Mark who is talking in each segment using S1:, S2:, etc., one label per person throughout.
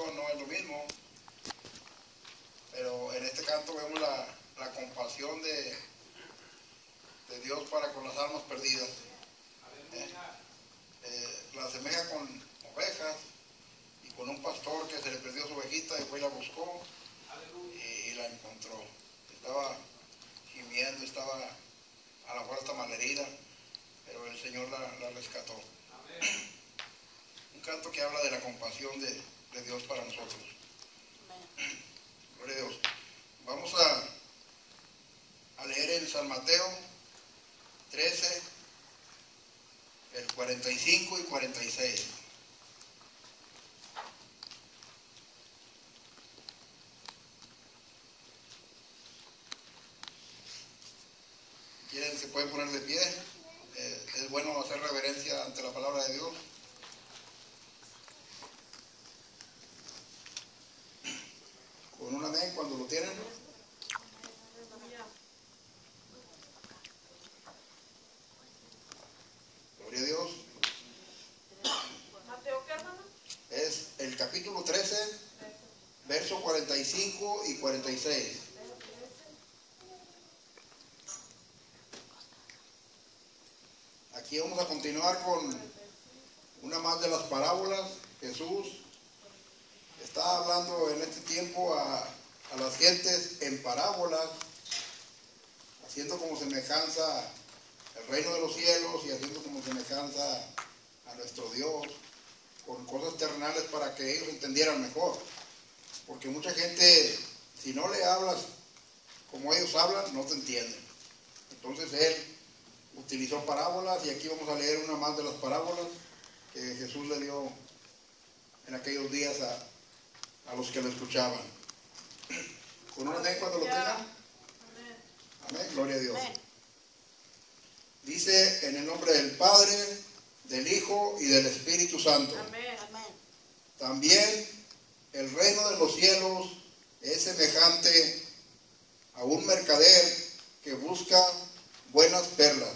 S1: compasión no es lo mismo, pero en este canto vemos la compasión de Dios para con las almas perdidas. La asemeja con ovejas y con un pastor que se le perdió su ovejita y fue y la buscó y la encontró. Estaba gimiendo, estaba a la fuerza malherida, pero el Señor la rescató. Amén. Un canto que habla de la compasión de Dios para nosotros. Amén. Gloria a Dios. Vamos a leer en San Mateo 13, el 45 y 46. Si quieren, se pueden poner de pie. Es bueno hacer reverencia ante la palabra de Dios. Con un amén cuando lo tienen. Gloria a Dios.
S2: ¿Mateo qué, hermano?
S1: Es el capítulo 13, versos 45 y 46. Aquí vamos a continuar con una más de las parábolas. Jesús está hablando en este tiempo a las gentes en parábolas, haciendo como semejanza el reino de los cielos y haciendo como semejanza a nuestro Dios, con cosas terrenales para que ellos entendieran mejor. Porque mucha gente, si no le hablas como ellos hablan, no te entienden. Entonces Él utilizó parábolas y aquí vamos a leer una más de las parábolas que Jesús le dio en aquellos días a los que lo escuchaban. Con un amén cuando lo tengan. Amén. Gloria a Dios. Amén. Dice en el nombre del Padre, del Hijo y del Espíritu Santo.
S2: Amén.
S1: También el reino de los cielos es semejante a un mercader que busca buenas perlas,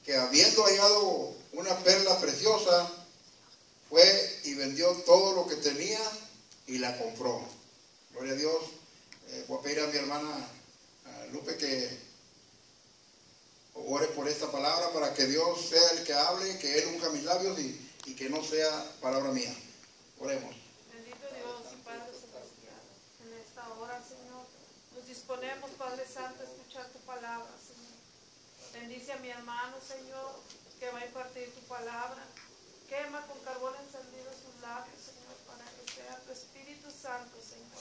S1: que habiendo hallado una perla preciosa, fue y vendió todo lo que tenía y la compró. Gloria a Dios. Voy a pedir a mi hermana Lupe que ore por esta palabra para que Dios sea el que hable, que Él unja mis labios y que no sea palabra mía. Oremos.
S2: Bendito Dios y Padre Celestial, en esta hora, Señor, nos disponemos, Padre Santo, a escuchar tu palabra, Señor. Bendice a mi hermano, Señor, que va a impartir tu palabra. Quema con carbón encendido sus labios, Señor, para que sea tu Espíritu Santo, Señor,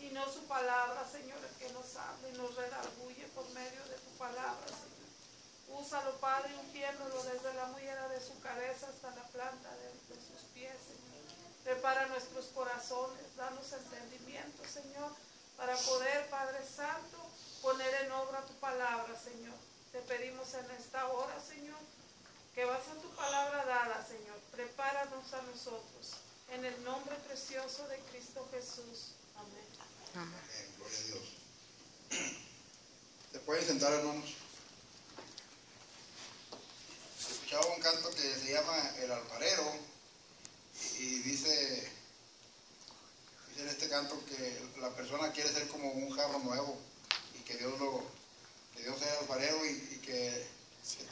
S2: y no su palabra, Señor, el que nos hable y nos redarguye por medio de tu palabra, Señor. Úsalo, Padre, ungiéndolo desde la mullera de su cabeza hasta la planta de sus pies, Señor. Prepara nuestros corazones, danos entendimiento, Señor, para poder, Padre Santo, poner en obra tu palabra, Señor. Te pedimos en esta hora, Señor, que va a ser tu palabra dada, Señor. Prepáranos a nosotros. En el nombre precioso de Cristo Jesús. Amén.
S1: Amén. Gloria a Dios. ¿Se pueden sentar, hermanos? Escuchaba un canto que se llama El Alfarero y dice en este canto que la persona quiere ser como un jarro nuevo y que Dios sea el alfarero y que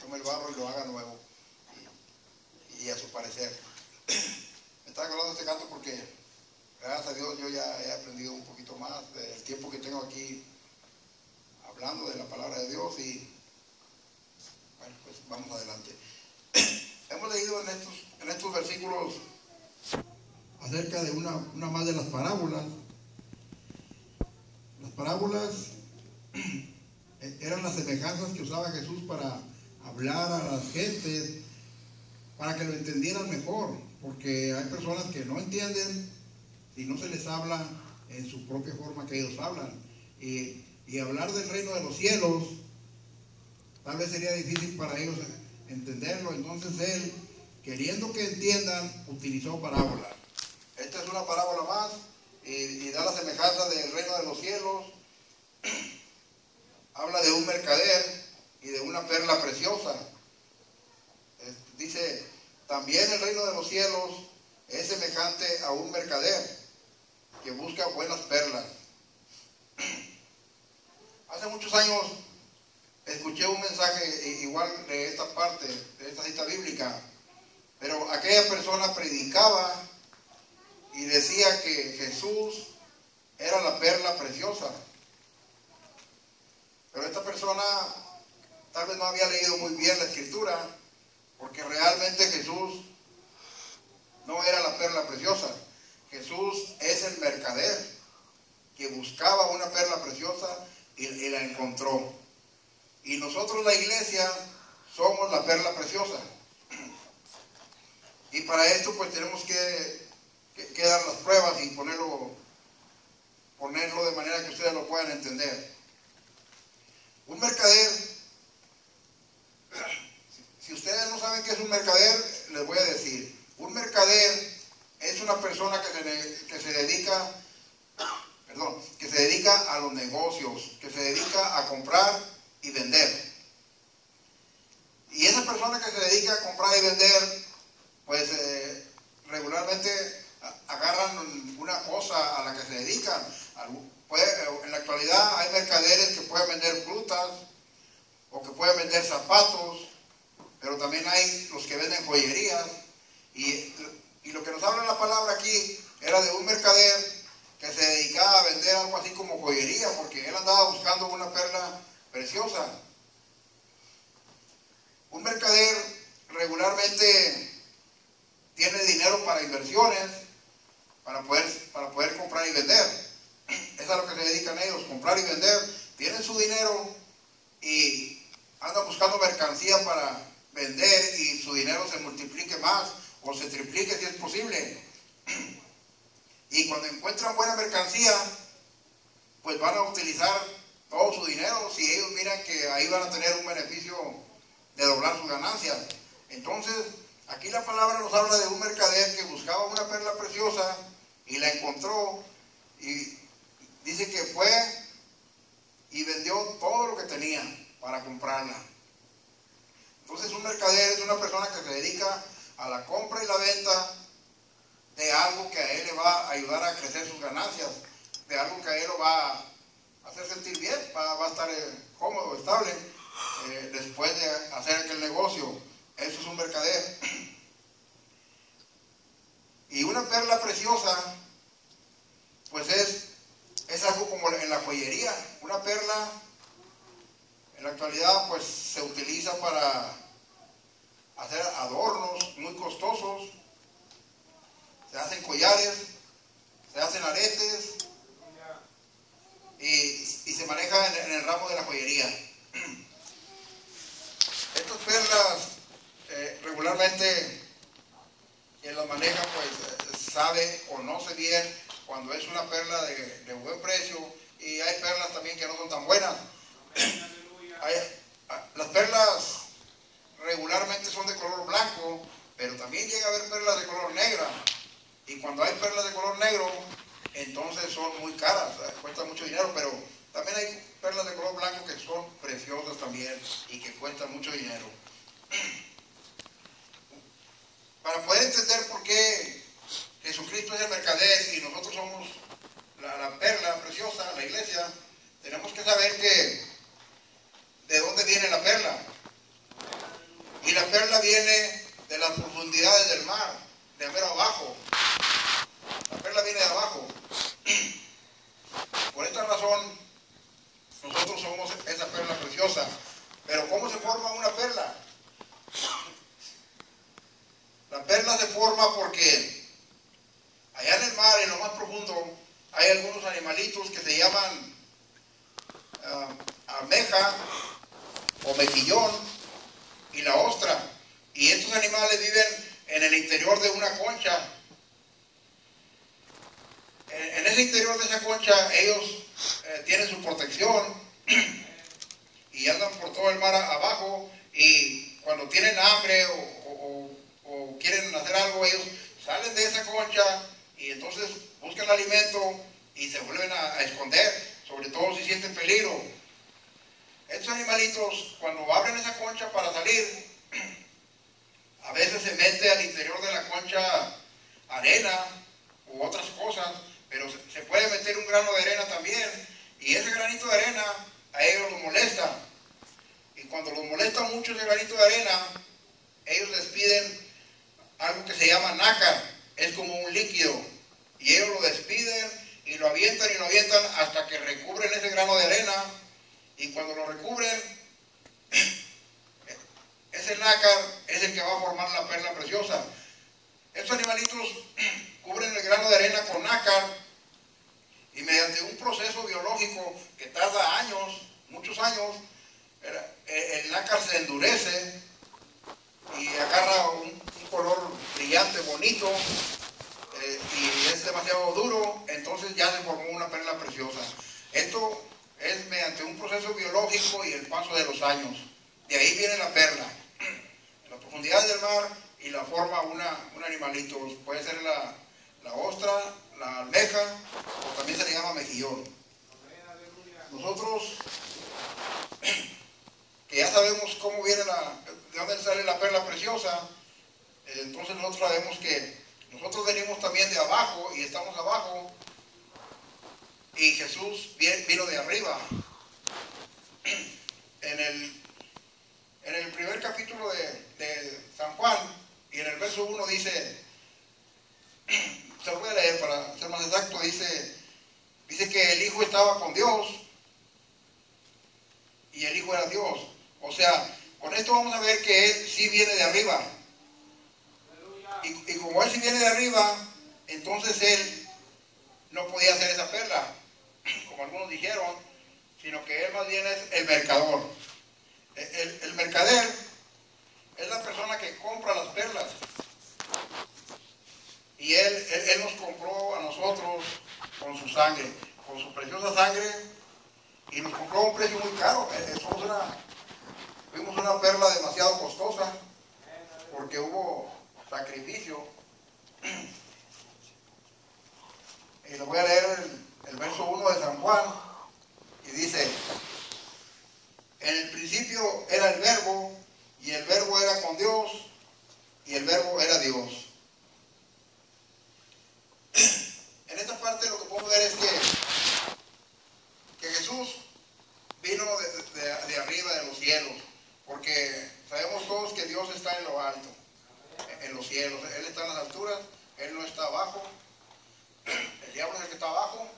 S1: tome el barro y lo haga nuevo y a su parecer. Me estaba acordando de este canto porque gracias a Dios yo ya he aprendido un poquito más del tiempo que tengo aquí hablando de la palabra de Dios y bueno, pues vamos adelante. Hemos leído en estos versículos acerca de una más de las parábolas. Las parábolas eran las semejanzas que usaba Jesús para hablar a las gentes, para que lo entendieran mejor, porque hay personas que no entienden si no se les habla en su propia forma que ellos hablan. Y hablar del reino de los cielos tal vez sería difícil para ellos entenderlo. Entonces Él, queriendo que entiendan, utilizó parábolas. Esta es una parábola más y da la semejanza del reino de los cielos. Habla de un mercader y de una perla preciosa. Dice, también el reino de los cielos es semejante a un mercader que busca buenas perlas. Hace muchos años escuché un mensaje igual de esta parte, de esta cita bíblica, pero aquella persona predicaba y decía que Jesús era la perla preciosa. Pero esta persona tal vez no había leído muy bien la escritura, porque realmente Jesús no era la perla preciosa. Jesús es el mercader que buscaba una perla preciosa y la encontró. Y nosotros, la iglesia, somos la perla preciosa. Y para esto pues tenemos que dar las pruebas y ponerlo de manera que ustedes lo puedan entender. Un mercader, si ustedes no saben qué es un mercader, les voy a decir. Un mercader es una persona que se dedica a los negocios, que se dedica a comprar y vender. Y esa persona que se dedica a comprar y vender, pues regularmente agarran una cosa a la que se dedican. En la actualidad hay mercaderes que pueden vender frutas o que pueden vender zapatos, pero también hay los que venden joyerías. Y lo que nos habla la palabra aquí era de un mercader que se dedicaba a vender algo así como joyería, porque él andaba buscando una perla preciosa. Un mercader regularmente tiene dinero para inversiones, para poder comprar y vender. Es a lo que se dedican ellos, comprar y vender. Tienen su dinero y andan buscando mercancía para vender y su dinero se multiplique más o se triplique si es posible. Y cuando encuentran buena mercancía, pues van a utilizar todo su dinero si ellos miran que ahí van a tener un beneficio de doblar sus ganancias. Entonces, aquí la palabra nos habla de un mercader que buscaba una perla preciosa y la encontró, y dice que fue y vendió todo lo que tenía para comprarla. Entonces, un mercader es una persona que se dedica a la compra y la venta de algo que a él le va a ayudar a crecer sus ganancias, de algo que a él lo va a hacer sentir bien, va a estar cómodo, estable, después de hacer aquel negocio. Eso es un mercader. Y una perla preciosa, pues es algo como en la joyería. Una perla, en la actualidad, pues se utiliza para hacer adornos muy costosos. Se hacen collares, se hacen aretes y se maneja en el ramo de la joyería. Estas perlas regularmente quien las maneja pues sabe, conoce bien cuando es una perla de buen precio, y hay perlas también que no son tan buenas. Las perlas regularmente son de color blanco, pero también llega a haber perlas de color negra. Y cuando hay perlas de color negro, entonces son muy caras, cuestan mucho dinero, pero también hay perlas de color blanco que son preciosas también y que cuestan mucho dinero. Para poder entender por qué Jesucristo es el mercader y nosotros somos la perla preciosa, la iglesia, tenemos que saber de dónde viene la perla. Y la perla viene de las profundidades del mar, de mero abajo. La perla viene de abajo. Por esta razón, nosotros somos esa perla preciosa. Pero ¿cómo se forma una perla? La perla se forma porque allá en el mar, en lo más profundo, hay algunos animalitos que se llaman almeja o mejillón y la ostra. Y estos animales viven en el interior de una concha. En ese interior de esa concha ellos tienen su protección y andan por todo el mar abajo, y cuando tienen hambre o quieren hacer algo, ellos salen de esa concha y entonces buscan alimento y se vuelven a esconder, sobre todo si sienten peligro. Estos animalitos, cuando abren esa concha para salir, a veces se mete al interior de la concha arena u otras cosas, pero se puede meter un grano de arena también, y ese granito de arena a ellos los molesta, y cuando los molesta mucho ese granito de arena, ellos les piden algo que se llama nácar, es como un líquido, y ellos lo despiden y lo avientan hasta que recubren ese grano de arena, y cuando lo recubren, ese nácar es el que va a formar la perla preciosa. Estos animalitos cubren el grano de arena con nácar, y mediante un proceso biológico que tarda años, muchos años, el nácar se endurece y agarra un color brillante, bonito, y es demasiado duro, entonces ya se formó una perla preciosa. Esto es mediante un proceso biológico y el paso de los años. De ahí viene la perla. En las profundidades del mar y la forma un animalito. Puede ser la ostra, la almeja, o también se le llama mejillón. Nosotros, que ya sabemos cómo viene de dónde sale la perla preciosa, entonces nosotros sabemos que nosotros venimos también de abajo y estamos abajo, y Jesús vino de arriba. En el primer capítulo de San Juan, y en el verso 1 dice, se lo voy a leer para ser más exacto, dice que el Hijo estaba con Dios y el Hijo era Dios. O sea, con esto vamos a ver que Él sí viene de arriba. Y como Él sí viene de arriba, entonces Él no podía hacer esa perla, como algunos dijeron, sino que Él más bien es el mercador. El mercader es la persona que compra las perlas. Y él nos compró a nosotros con su sangre, con su preciosa sangre, y nos compró a un precio muy caro. Fuimos una perla demasiado costosa, porque hubo sacrificio. Y le voy a leer el verso 1 de San Juan, y dice: en el principio era el Verbo, y el Verbo era con Dios, y el Verbo era Dios. En esta parte lo que podemos ver es que Jesús vino de arriba de los cielos, porque sabemos todos que Dios está en lo alto, en los cielos. Él está en las alturas, Él no está abajo. El diablo es el que está abajo,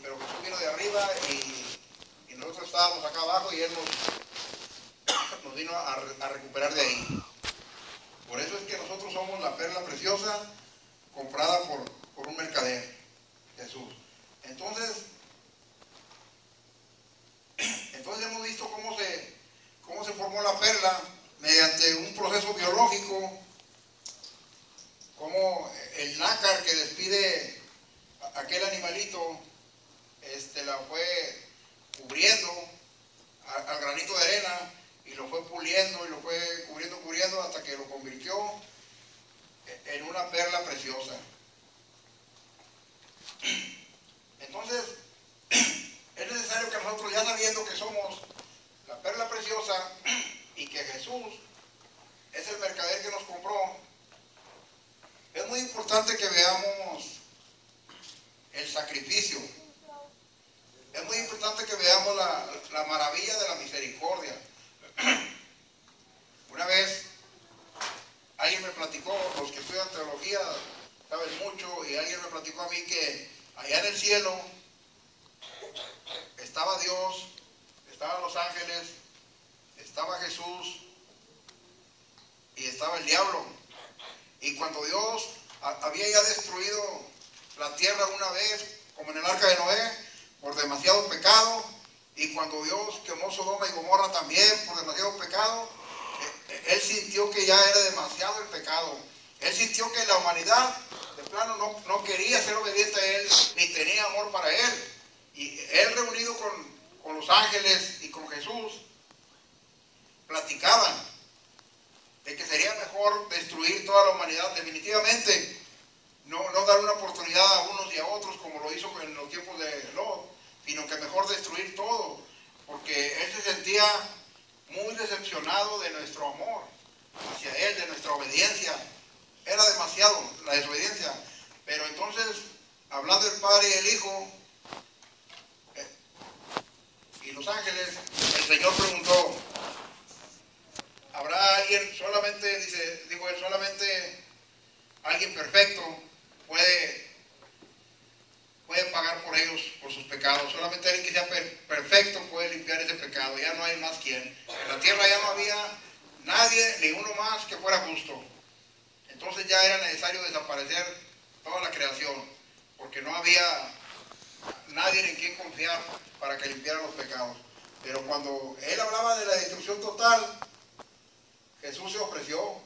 S1: pero Jesús vino de arriba, y nosotros estábamos acá abajo, y Él nos vino a recuperar de ahí. Por eso es que nosotros somos la perla preciosa comprada por un mercader, Jesús. Entonces hemos visto cómo se formó la perla mediante un proceso biológico, como el nácar que despide aquel animalito la fue cubriendo al granito de arena, y lo fue puliendo y lo fue cubriendo hasta que lo convirtió en una perla preciosa. Entonces es necesario que nosotros, ya sabiendo que somos la perla preciosa y que Jesús es el mercader que nos compró, es muy importante que veamos el sacrificio. Es muy importante que veamos la maravilla de la misericordia. Una vez alguien me platicó, los que estudian teología saben mucho, y alguien me platicó a mí que allá en el cielo estaba Dios, estaban los ángeles, estaba Jesús y estaba el diablo. Y cuando Dios había ya destruido la tierra una vez, como en el arca de Noé, por demasiado pecado, y cuando Dios quemó Sodoma y Gomorra también por demasiado pecado, Él sintió que ya era demasiado el pecado. Él sintió que la humanidad de plano no quería ser obediente a Él, ni tenía amor para Él. Y Él, reunido con los ángeles y con Jesús, platicaban de que sería mejor destruir toda la humanidad definitivamente, no dar una oportunidad a unos y a otros como lo hizo en los tiempos de Lot, sino que mejor destruir todo, porque Él se sentía muy decepcionado de nuestro amor hacia Él, de nuestra obediencia. era demasiado la desobediencia. Pero entonces, hablando del Padre y el Hijo y los ángeles, el Señor preguntó, ¿habrá alguien solamente, dijo él, solamente alguien perfecto puede pagar por ellos, por sus pecados? Solamente alguien que sea perfecto puede limpiar ese pecado. Ya no hay más quien. En la tierra ya no había nadie, ni uno más que fuera justo. Entonces ya era necesario desaparecer toda la creación, porque no había nadie en quien confiar para que limpiara los pecados. Pero cuando él hablaba de la destrucción total, Jesús se ofreció.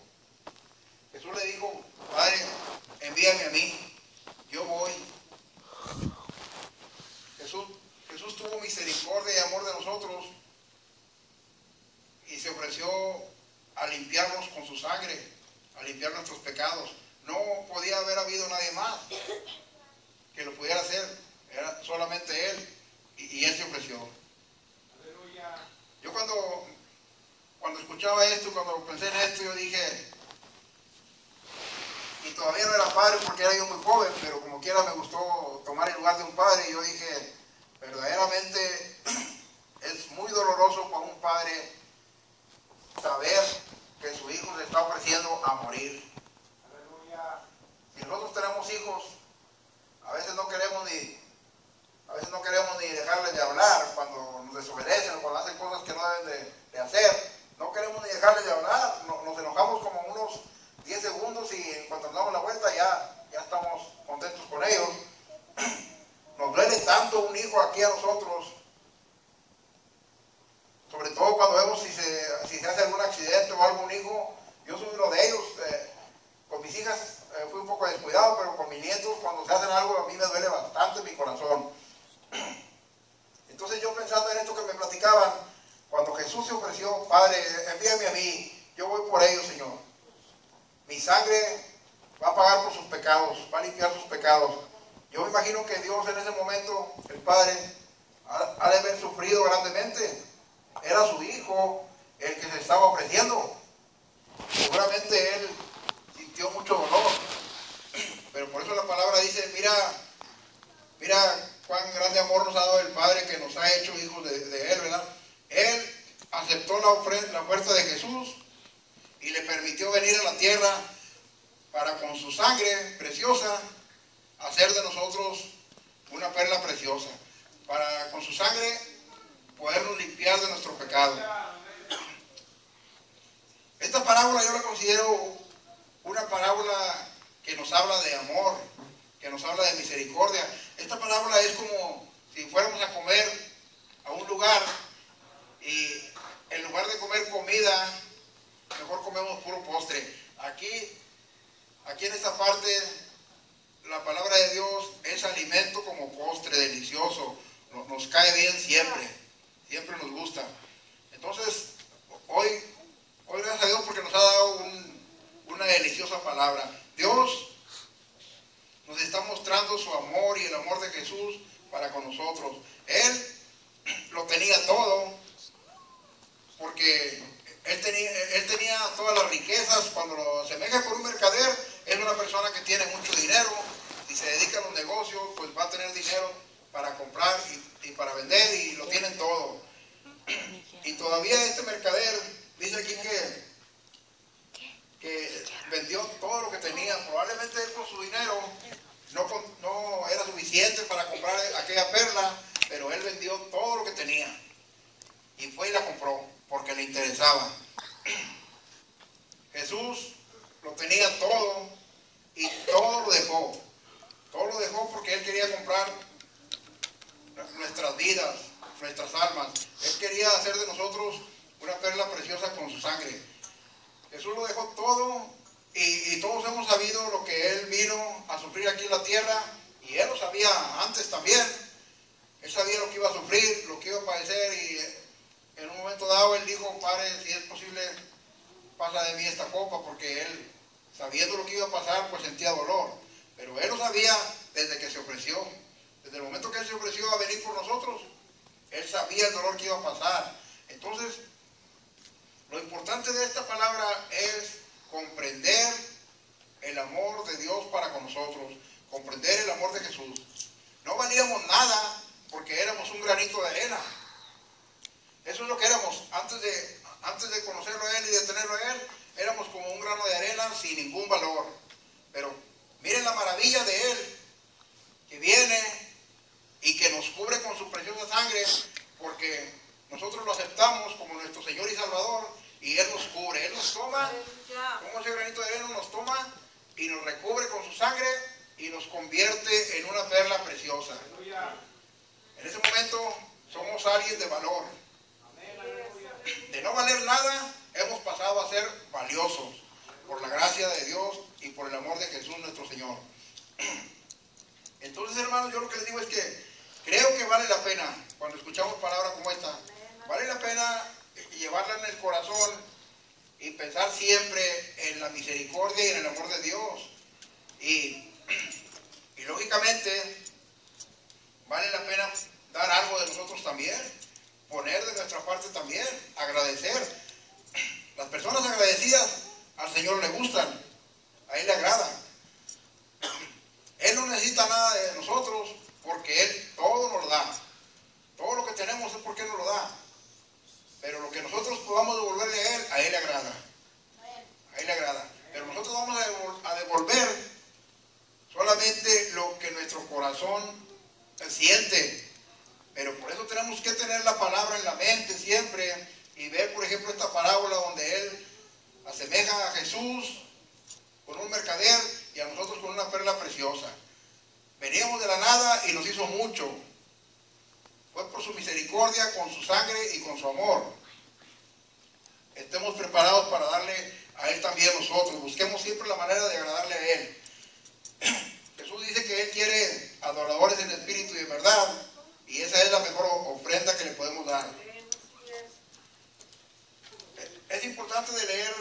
S1: Jesús le dijo, Padre, envíame a mí, yo voy. Jesús tuvo misericordia y amor de nosotros y se ofreció a limpiarnos con su sangre, a limpiar nuestros pecados. No podía haber habido nadie más que lo pudiera hacer, era solamente Él, y Él se ofreció. Aleluya. Yo cuando escuchaba esto, cuando pensé en esto, yo dije, y todavía no era padre porque era yo muy joven, pero como quiera me gustó tomar el lugar de un padre, y yo dije, verdaderamente es muy doloroso para un padre saber que su hijo se está ofreciendo a morir. Aleluya. Si nosotros tenemos hijos, a veces no queremos ni dejarles de hablar cuando nos desobedecen o cuando hacen cosas que no deben de hacer. No queremos ni dejarles de hablar, nos enojamos como unos 10 segundos y en cuanto nos damos la vuelta ya estamos contentos con ellos. Nos duele tanto un hijo aquí a nosotros, sobre todo cuando vemos si se hace algún accidente o algún hijo. Yo soy uno de ellos. Con mis hijas fui un poco descuidado, pero con mis nietos cuando se hacen algo a mí me duele bastante mi corazón. Entonces yo pensando en esto que me platicaban, cuando Jesús se ofreció, Padre, envíame a mí, yo voy por ellos, Señor. Mi sangre va a pagar por sus pecados, va a limpiar sus pecados. Yo me imagino que Dios en ese momento, el Padre, ha de haber sufrido grandemente. Era su hijo el que se estaba ofreciendo. Seguramente él sintió mucho dolor. Pero por eso la palabra dice, mira cuán grande amor nos ha dado el Padre, que nos ha hecho hijos de Él, ¿verdad? Él aceptó la oferta de Jesús y le permitió venir a la tierra para con su sangre preciosa hacer de nosotros una perla preciosa, para con su sangre podernos limpiar de nuestro pecado. Esta parábola yo la considero una parábola que nos habla de amor, que nos habla de misericordia. Esta parábola es como si fuéramos a comer a un lugar y en lugar de comer comida, mejor comemos puro postre. Aquí en esta parte, la palabra de Dios es alimento como postre, delicioso. Nos cae bien siempre nos gusta. Entonces, hoy gracias a Dios porque nos ha dado una deliciosa palabra. Dios nos está mostrando su amor y el amor de Jesús para con nosotros. Él lo tenía todo, porque él tenía todas las riquezas. Cuando lo asemeja con un mercader, es una persona que tiene mucho dinero. Si se dedica a los negocios, pues va a tener dinero para comprar y para vender, y lo tienen todo. Y todavía este mercader dice aquí que vendió todo lo que tenía. Probablemente él con su dinero no era suficiente para comprar aquella perla, pero él vendió todo lo que tenía y fue y la compró porque le interesaba. Jesús lo tenía todo y todo lo dejó. Todo lo dejó porque él quería comprar nuestras vidas, nuestras almas. Él quería hacer de nosotros una perla preciosa con su sangre. Jesús lo dejó todo y todos hemos sabido lo que Él vino a sufrir aquí en la tierra, y Él lo sabía antes también. Él sabía lo que iba a sufrir, lo que iba a padecer, y en un momento dado Él dijo, Padre, si es posible, pasa de mí esta copa, porque Él, sabiendo lo que iba a pasar, pues sentía dolor. Pero Él lo sabía desde que se ofreció, desde el momento que Él se ofreció a venir por nosotros. Él sabía el dolor que iba a pasar. Entonces, lo importante de esta palabra es comprender el amor de Dios para con nosotros, comprender el amor de Jesús. No valíamos nada porque éramos un granito de arena. Eso es lo que éramos antes de conocerlo a Él y de tenerlo a Él. Éramos como un grano de arena sin ningún valor. Pero miren la maravilla de Él, que viene y que nos cubre con su preciosa sangre, porque nosotros lo aceptamos como nuestro Señor y Salvador, y Él nos cubre. Él nos toma, como ese granito de arena nos toma y nos recubre con su sangre y nos convierte en una perla preciosa. En ese momento somos alguien de valor. De no valer nada, hemos pasado a ser valiosos por la gracia de Dios y por el amor de Jesús nuestro Señor. Entonces, hermanos, yo lo que les digo es que creo que vale la pena, cuando escuchamos palabras como esta, vale la pena llevarla en el corazón y pensar siempre en la misericordia y en el amor de Dios. Y lógicamente, vale la pena dar algo de nosotros también, poner de nuestra parte también, agradecer. Las personas agradecidas al Señor le gustan, a Él le agrada. Él no necesita nada de nosotros porque Él todo nos da. Todo lo que tenemos es porque Él nos lo da. Pero lo que nosotros podamos devolverle a Él le agrada. A Él le agrada. Pero nosotros vamos a devolver solamente lo que nuestro corazón siente. Pero por eso tenemos que tener la palabra en la mente siempre y ver, por ejemplo, esta parábola donde Él asemeja a Jesús con un mercader y a nosotros con una perla preciosa. Veníamos de la nada y nos hizo mucho. Fue por su misericordia, con su sangre y con su amor. Estemos preparados para darle a Él también nosotros. Busquemos siempre la manera de agradarle a Él. Jesús dice que Él quiere adoradores en espíritu y en verdad, y esa es la mejor ofrenda que le podemos dar. Es importante de leer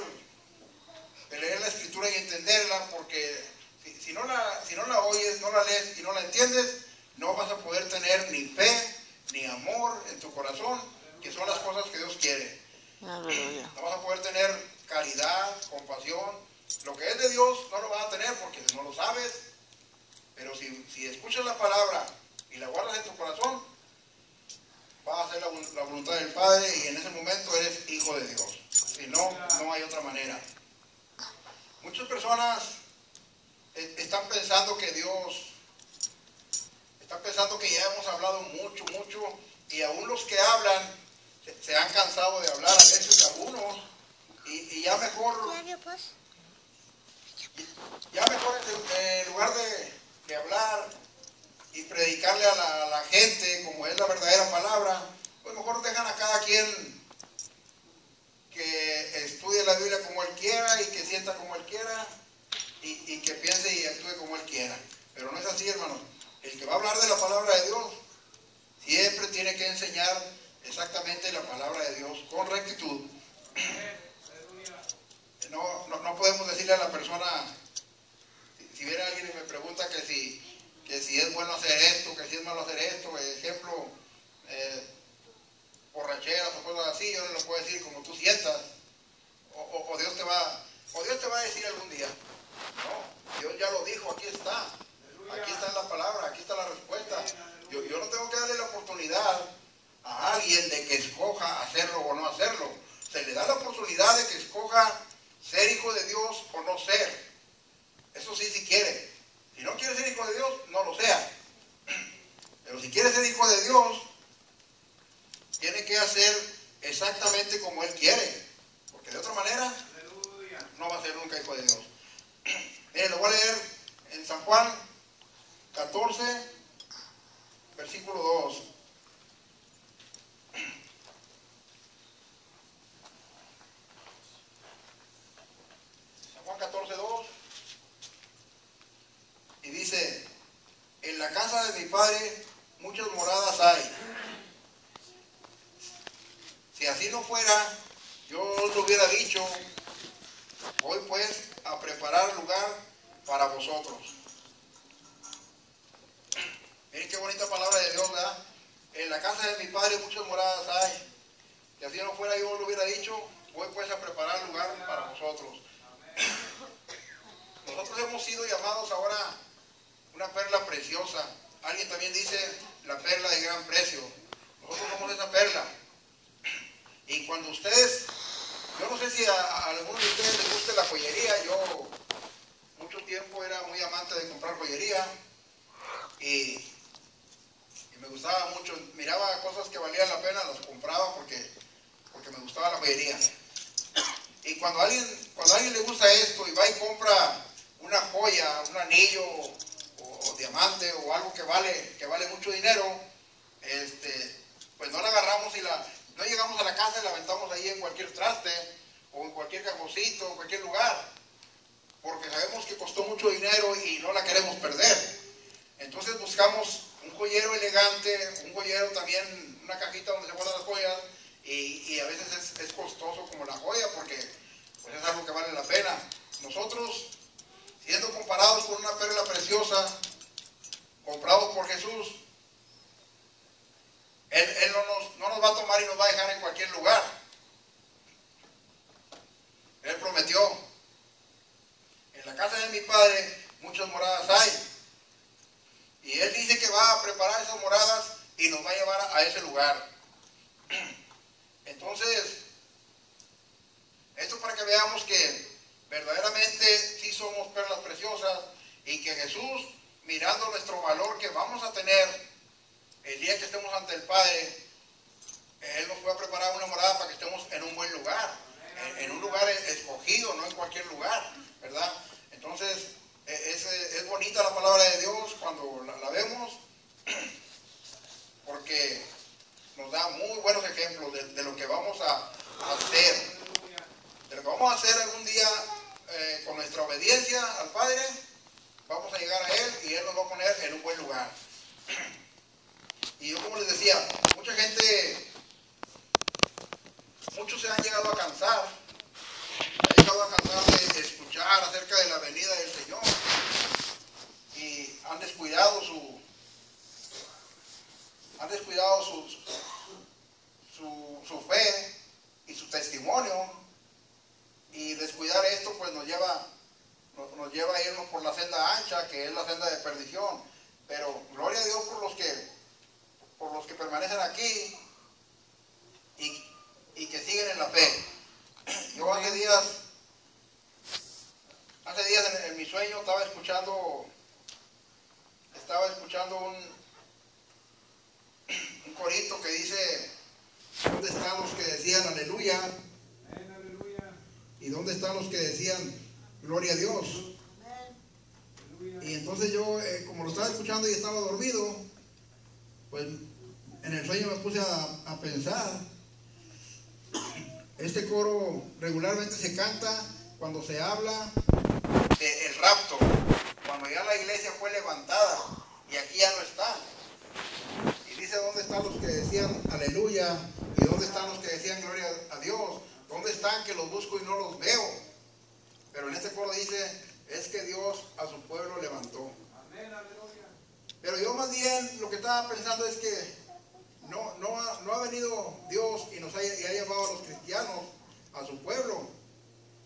S1: la Escritura y entenderla, porque si no la oyes, no la lees y no la entiendes, no vas a poder tener ni fe, ni amor en tu corazón, que son las cosas que Dios quiere. No vas a poder tener caridad, compasión. Lo que es de Dios no lo vas a tener porque no lo sabes. Pero si escuchas la palabra y la guardas en tu corazón, vas a hacer la voluntad del Padre y en ese momento eres hijo de Dios. Si no, no hay otra manera. Muchas personas están pensando que ya hemos hablado mucho, y aún los que hablan se han cansado de hablar, a veces algunos, y ya mejor en lugar de hablar y predicarle a la gente como es la verdadera palabra, pues mejor dejan a cada quien que estudie la Biblia como él quiera y que sienta como él quiera y que piense y actúe como él quiera. Pero no es así, hermano. El que va a hablar de la palabra de Dios siempre tiene que enseñar exactamente la palabra de Dios con rectitud. No podemos decirle a la persona, si viene alguien y me pregunta que si es bueno hacer esto, que si es malo hacer esto, ejemplo, borracheras o cosas así, yo no le puedo decir como tú sientas, o Dios te va a decir algún día. No, Dios ya lo dijo, aquí está en la palabra, aquí está la respuesta. Yo no tengo que darle la oportunidad a alguien de que escoja hacerlo o no hacerlo. Se le da la oportunidad de que escoja ser hijo de Dios o no ser. Eso sí, si quiere. Si no quiere ser hijo de Dios, no lo sea. Pero si quiere ser hijo de Dios, tiene que hacer exactamente como Él quiere. Porque de otra manera, no va a ser nunca hijo de Dios. Miren, lo voy a leer en San Juan 14, versículo 2. San Juan 14, 2. Y dice: en la casa de mi Padre muchas moradas hay. Si así no fuera, yo os lo hubiera dicho. Voy pues a preparar lugar para vosotros. Miren qué bonita palabra de Dios, ¿verdad? En la casa de mi Padre muchas moradas hay. Si así no fuera, yo os lo hubiera dicho. Voy pues a preparar lugar para vosotros. nosotros hemos sido llamados ahora una perla preciosa. Alguien también dice la perla de gran precio. Nosotros somos esa perla. Y cuando ustedes, yo no sé si a algunos de ustedes les guste la joyería. Yo mucho tiempo era muy amante de comprar joyería y me gustaba mucho. Miraba cosas que valían la pena, las compraba porque me gustaba la joyería. Y cuando a alguien le gusta esto y va y compra una joya, un anillo o diamante o algo que vale mucho dinero, pues no la agarramos y no llegamos a la casa y la aventamos ahí en cualquier traste o en cualquier cajoncito, en cualquier lugar, porque sabemos que costó mucho dinero y no la queremos perder. Entonces buscamos un joyero elegante, un joyero también, una cajita donde se guardan las joyas, y a veces es costoso como la joya porque pues es algo que vale la pena. Nosotros, siendo comparados con una perla preciosa, comprados por Jesús, Él no nos va a tomar y nos va a dejar en cualquier lugar. Él prometió: en la casa de mi Padre muchas moradas hay. Y Él dice que va a preparar esas moradas y nos va a llevar a ese lugar. Entonces, esto para que veamos que verdaderamente sí somos perlas preciosas y que Jesús, mirando nuestro valor que vamos a tener el día que estemos ante el Padre, Él nos va a preparar una morada para que estemos en un buen lugar, en un lugar escogido, no en cualquier lugar, ¿verdad? Entonces, es bonita la palabra de Dios cuando la vemos, porque nos da muy buenos ejemplos de lo que vamos a hacer, de lo que vamos a hacer algún día con nuestra obediencia al Padre. Vamos a llegar a Él y Él nos va a poner en un buen lugar. Y yo, como les decía, muchos se han llegado a cansar, de escuchar acerca de la venida del Señor y han descuidado su fe y su testimonio, y descuidar esto pues nos lleva a irnos por la senda ancha, que es la senda de perdición. Pero gloria a Dios por los que permanecen aquí y que siguen en la fe. Yo hace días en mi sueño estaba escuchando un corito que dice: ¿dónde están los que decían aleluya? ¿Y dónde están los que decían gloria a Dios? Y entonces yo, como lo estaba escuchando y estaba dormido, pues en el sueño me puse a pensar. Este coro regularmente se canta cuando se habla del rapto, cuando ya la iglesia fue levantada y aquí ya no está. Y dice: ¿dónde están los que decían aleluya? ¿Y dónde están los que decían gloria a Dios? ¿Dónde están que los busco y no los veo? Pero en este coro dice: es que Dios a su pueblo levantó. Pero yo más bien lo que estaba pensando es que no ha venido Dios y nos ha llevado a los cristianos a su pueblo.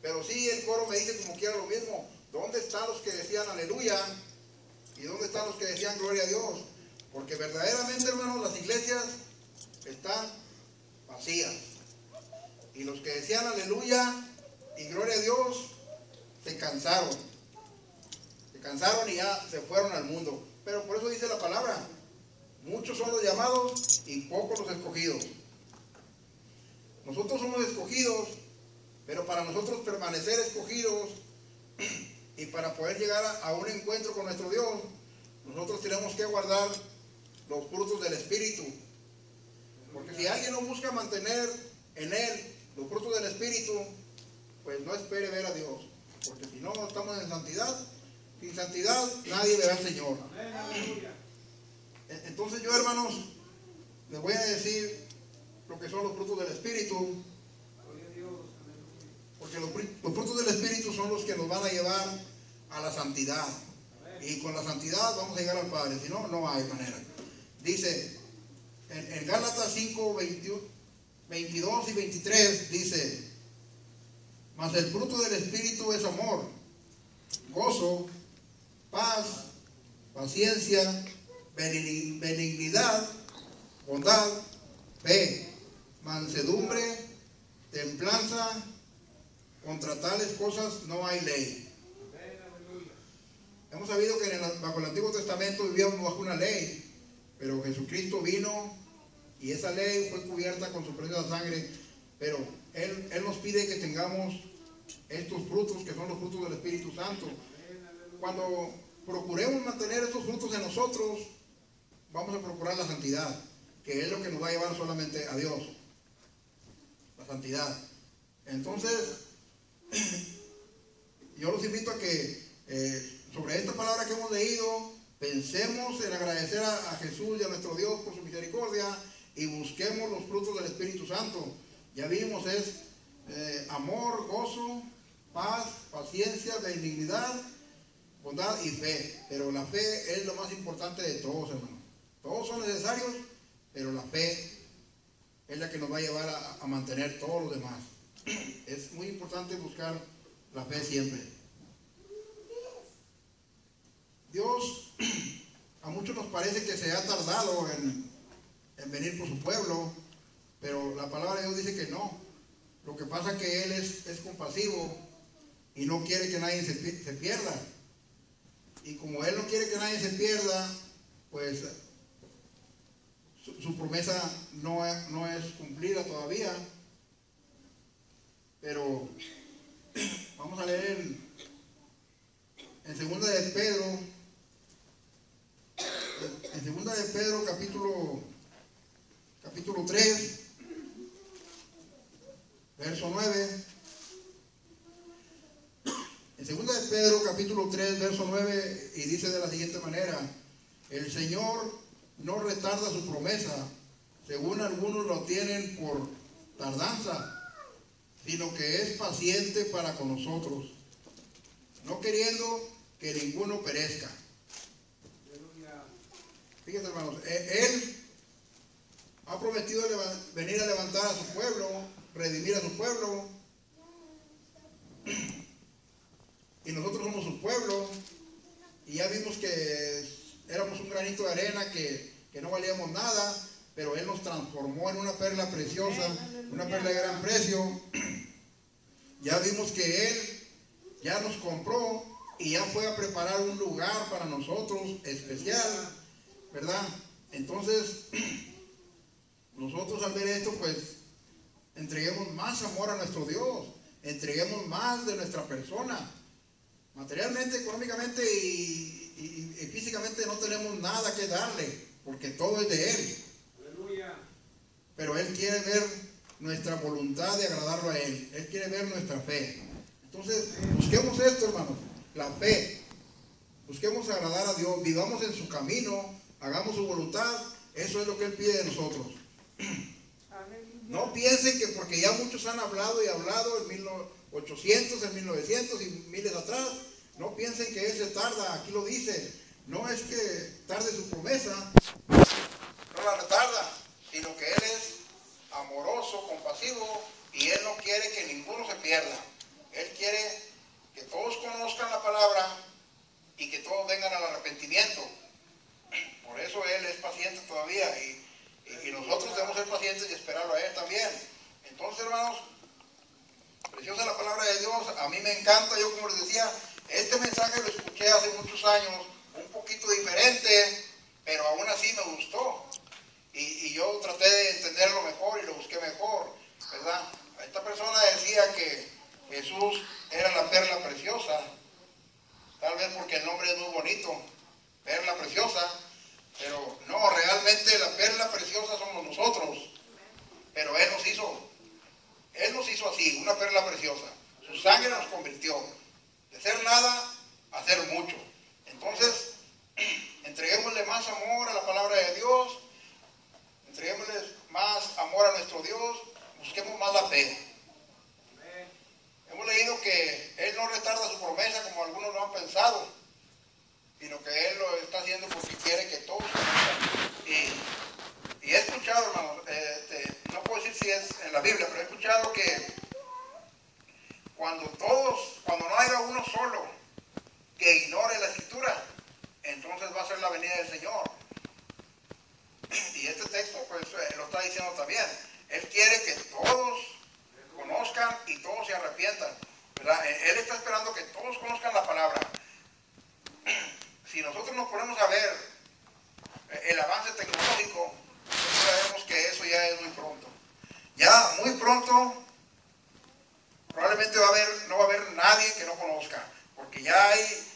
S1: Pero sí, el coro me dice como quiera lo mismo: ¿dónde están los que decían aleluya? ¿Y dónde están los que decían gloria a Dios? Porque verdaderamente, hermanos, las iglesias están vacías. Y los que decían aleluya y gloria a Dios se cansaron y ya se fueron al mundo. Pero por eso dice la palabra: muchos son los llamados y pocos los escogidos. Nosotros somos escogidos, pero para nosotros permanecer escogidos y para poder llegar a un encuentro con nuestro Dios, nosotros tenemos que guardar los frutos del Espíritu. Porque si alguien no busca mantener en él los frutos del Espíritu, pues no espere ver a Dios. Porque si no estamos en santidad, sin santidad nadie verá al Señor. Entonces yo, hermanos, les voy a decir lo que son los frutos del Espíritu. Porque los frutos del Espíritu son los que nos van a llevar a la santidad. Y con la santidad vamos a llegar al Padre. Si no, no hay manera. Dice en Gálatas 5, 22 y 23, dice: mas el fruto del Espíritu es amor, gozo, paz, paciencia, benignidad, bondad, fe, mansedumbre, templanza. Contra tales cosas no hay ley. Hemos sabido que bajo el Antiguo Testamento vivíamos bajo una ley, pero Jesucristo vino y esa ley fue cubierta con su preciosa sangre. Pero Él nos pide que tengamos estos frutos, que son los frutos del Espíritu Santo. Cuando procuremos mantener estos frutos en nosotros, vamos a procurar la santidad, que es lo que nos va a llevar solamente a Dios. La santidad. Entonces, yo los invito a que sobre esta palabra que hemos leído, pensemos en agradecer a Jesús y a nuestro Dios por su misericordia y busquemos los frutos del Espíritu Santo. Ya vimos, es amor, gozo, paz, paciencia, benignidad, bondad y fe. Pero la fe es lo más importante de todos, hermanos. Todos son necesarios, pero la fe es la que nos va a llevar a mantener todos los demás. Es muy importante buscar la fe siempre. Dios, a muchos nos parece que se ha tardado en venir por su pueblo, pero la palabra de Dios dice que no. Lo que pasa es que Él es compasivo y no quiere que nadie se pierda. Y como Él no quiere que nadie se pierda, pues su promesa no es cumplida todavía. Pero vamos a leer en segunda de Pedro. En segunda de Pedro capítulo 3, verso 9. En segunda de Pedro capítulo 3, verso 9, y dice de la siguiente manera: el Señor no retarda su promesa, según algunos lo tienen por tardanza, sino que es paciente para con nosotros, no queriendo que ninguno perezca. Fíjense, hermanos, Él ha prometido venir a levantar a su pueblo, redimir a su pueblo, y nosotros somos su pueblo, y ya vimos que éramos un granito de arena, que no valíamos nada, pero Él nos transformó en una perla preciosa, una perla de gran precio. Ya vimos que Él ya nos compró y ya fue a preparar un lugar para nosotros especial, ¿verdad? Entonces, nosotros al ver esto, pues, entreguemos más amor a nuestro Dios, entreguemos más de nuestra persona. Materialmente, económicamente y físicamente no tenemos nada que darle, porque todo es de Él. Aleluya. Pero Él quiere ver nuestra voluntad de agradarlo a Él. Él quiere ver nuestra fe. Entonces, busquemos esto, hermanos, la fe. Busquemos agradar a Dios, vivamos en su camino, hagamos su voluntad. Eso es lo que Él pide de nosotros. No piensen que porque ya muchos han hablado y hablado en 1800, en 1900 y miles atrás, no piensen que Él se tarda. Aquí lo dice, no es que tarde su promesa, no la retarda, sino que Él es amoroso, compasivo, y Él no quiere que ninguno se pierda. Él quiere que todos conozcan la palabra y que todos vengan al arrepentimiento. Por eso Él es paciente todavía, y nosotros debemos ser pacientes y esperarlo a Él también. Entonces, hermanos, preciosa la palabra de Dios. A mí me encanta. Yo, como les decía, este mensaje lo escuché hace muchos años, un poquito diferente, pero aún así me gustó. Y yo traté de entenderlo mejor y lo busqué mejor, ¿verdad? Esta persona decía que Jesús era la perla preciosa, tal vez porque el nombre es muy bonito, perla preciosa, pero no, realmente la perla preciosa somos nosotros. Pero Él nos hizo así, una perla preciosa. Su sangre nos convirtió de ser nada a ser mucho. Entonces, entreguémosle más amor a la palabra de Dios, entreguémosle más amor a nuestro Dios, busquemos más la fe. Hemos leído que Él no retarda su promesa como algunos lo han pensado, sino que Él lo está haciendo porque quiere entonces va a ser la venida del Señor. Y este texto pues lo está diciendo también. Él quiere que todos conozcan y todos se arrepientan, ¿verdad? Él está esperando que todos conozcan la palabra. Si nosotros nos ponemos a ver el avance tecnológico, nosotros sabemos que eso ya es muy pronto. Ya muy pronto probablemente no va a haber nadie que no conozca, porque ya hay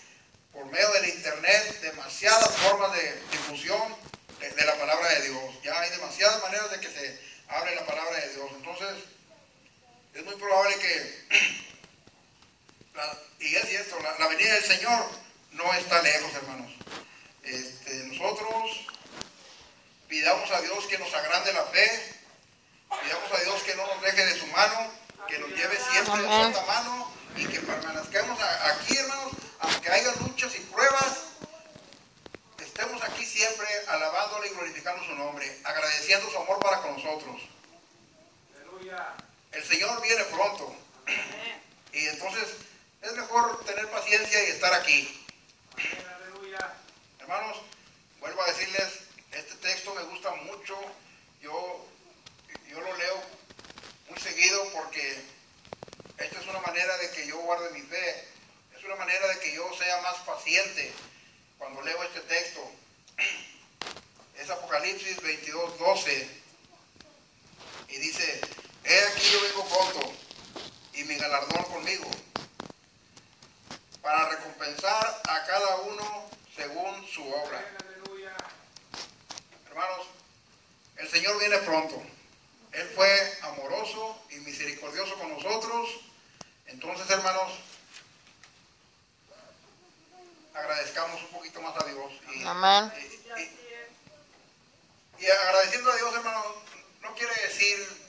S1: por medio del internet demasiadas formas de difusión de la palabra de Dios. Ya hay demasiadas maneras de que se hable la palabra de Dios. Entonces es muy probable que la venida del Señor no está lejos, hermanos. Nosotros pidamos a Dios que nos agrande la fe, pidamos a Dios que no nos deje de su mano, que nos lleve siempre de santa mano, y que permanezcamos aquí, hermanos, aunque haya luchas y pruebas, estemos aquí siempre alabándole y glorificando su nombre, agradeciendo su amor para con nosotros. Aleluya. El Señor viene pronto. Y entonces es mejor tener paciencia y estar aquí. Aleluya. Hermanos, vuelvo a decirles, este texto me gusta mucho. Yo lo leo muy seguido porque esta es una manera de que yo guarde mi fe. Es una manera de que yo sea más paciente cuando leo este texto. Es Apocalipsis 22:12. Y dice: he aquí yo vengo pronto, y mi galardón conmigo, para recompensar a cada uno según su obra. Hermanos, el Señor viene pronto. Él fue amoroso y misericordioso con nosotros. Entonces, hermanos, agradezcamos un poquito más a Dios.
S3: Amén.
S1: Y agradeciendo a Dios, hermanos, no quiere decir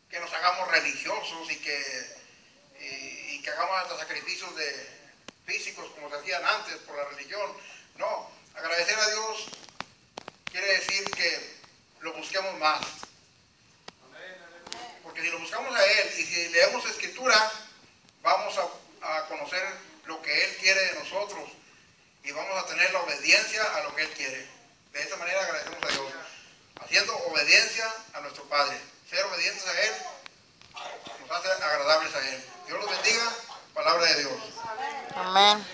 S1: que nos hagamos religiosos y que hagamos hasta sacrificios físicos como se hacían antes por la religión. No, agradecer a Dios quiere decir que lo busquemos más. Porque si lo buscamos a Él y si leemos Escritura, vamos a conocer lo que Él quiere de nosotros y vamos a tener la obediencia a lo que Él quiere. De esta manera agradecemos a Dios, haciendo obediencia a nuestro Padre. Ser obedientes a Él nos hace agradables a Él. Dios los bendiga. Palabra de Dios.
S3: Amén.